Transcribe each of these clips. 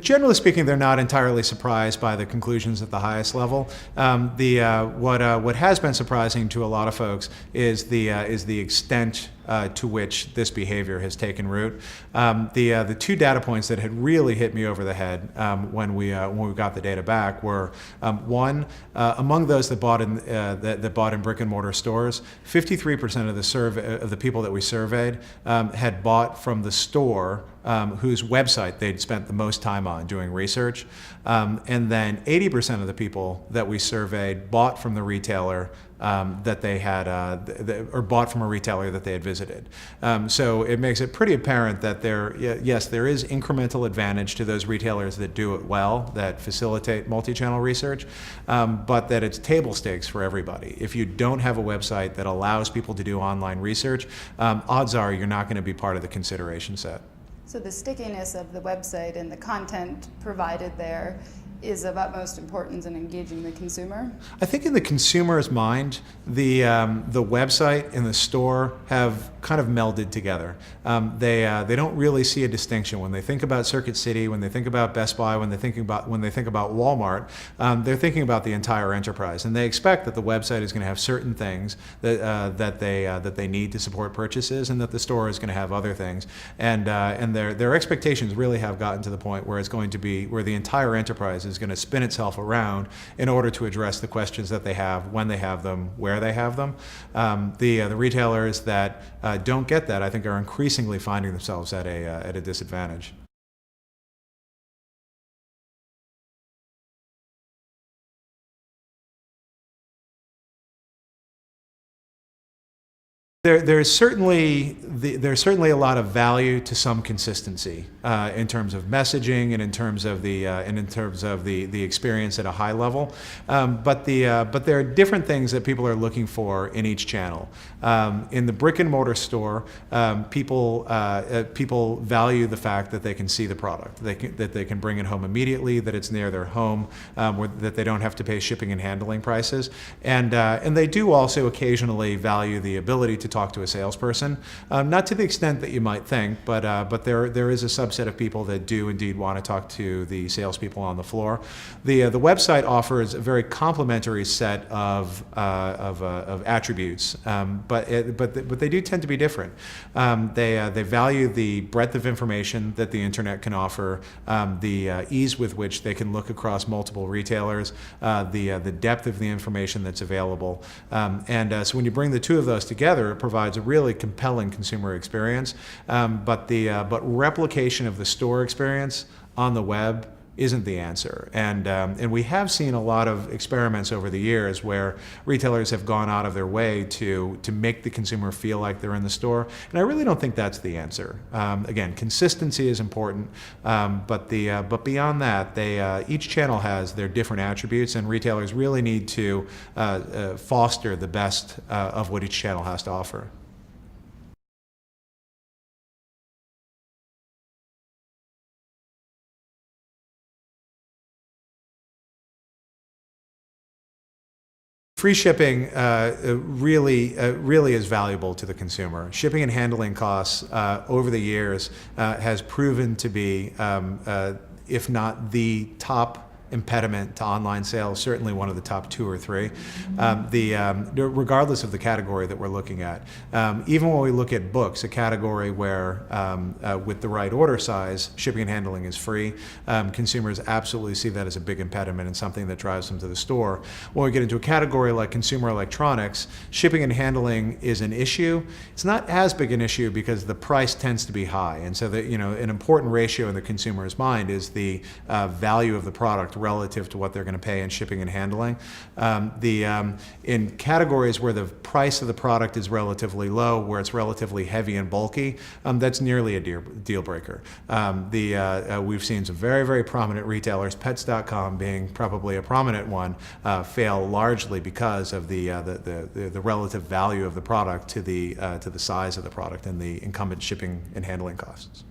Generally speaking, they're not entirely surprised by the conclusions at the highest level. What has been surprising to a lot of folks is the extent to which this behavior has taken root. The two data points that had really hit me over the head when we got the data back were one, among those that bought in brick and mortar stores, 53% of the people that we surveyed had bought from the store whose website they'd spent the most time on doing research. And then 80% of the people that we surveyed bought from the retailer that they had, or bought from a retailer that they had visited. So it makes it pretty apparent that yes, there is incremental advantage to those retailers that do it well, that facilitate multi-channel research, but that it's table stakes for everybody. If you don't have a website that allows people to do online research, odds are you're not going to be part of the consideration set. So the stickiness of the website and the content provided there is of utmost importance in engaging the consumer? I think in the consumer's mind, the website and the store have kind of melded together. They don't really see a distinction when they think about Circuit City, when they think about Best Buy, when they think about Walmart. They're thinking about the entire enterprise, and they expect that the website is going to have certain things that they need to support purchases, and that the store is going to have other things. And their expectations really have gotten to the point where it's going to be where the entire enterprise is going to spin itself around in order to address the questions that they have, when they have them, where they have them. The retailers that don't get that, I think, are increasingly finding themselves at a disadvantage. There's certainly a lot of value to some consistency in terms of messaging and in terms of the experience at a high level, but there are different things that people are looking for in each channel. In the brick and mortar store, people value the fact that they can see the product, that they can bring it home immediately, that it's near their home, that they don't have to pay shipping and handling prices, and they do also occasionally value the ability to talk to a salesperson, not to the extent that you might think, but there is a subset of people that do indeed want to talk to the salespeople on the floor. The website offers a very complementary set of attributes, but they do tend to be different. They value the breadth of information that the internet can offer, the ease with which they can look across multiple retailers, the depth of the information that's available, so when you bring the two of those together, it provides a really compelling consumer experience, but replication of the store experience on the web isn't the answer. And we have seen a lot of experiments over the years where retailers have gone out of their way to make the consumer feel like they're in the store, and I really don't think that's the answer. Again, consistency is important, but beyond that, each channel has their different attributes, and retailers really need to foster the best of what each channel has to offer. Free shipping really is valuable to the consumer. Shipping and handling costs over the years has proven to be, if not the top impediment to online sales, certainly one of the top 2 or 3, regardless of the category that we're looking at. Even when we look at books, a category where with the right order size, shipping and handling is free, consumers absolutely see that as a big impediment and something that drives them to the store. When we get into a category like consumer electronics, shipping and handling is an issue. It's not as big an issue because the price tends to be high, and so that, an important ratio in the consumer's mind is the value of the product relative to what they're going to pay in shipping and handling. In categories where the price of the product is relatively low, where it's relatively heavy and bulky, that's nearly a deal breaker. We've seen some very, very prominent retailers, Pets.com being probably a prominent one, fail largely because of the relative value of the product to the size of the product and the incumbent shipping and handling costs.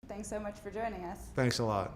Thanks so much for joining us. Thanks a lot.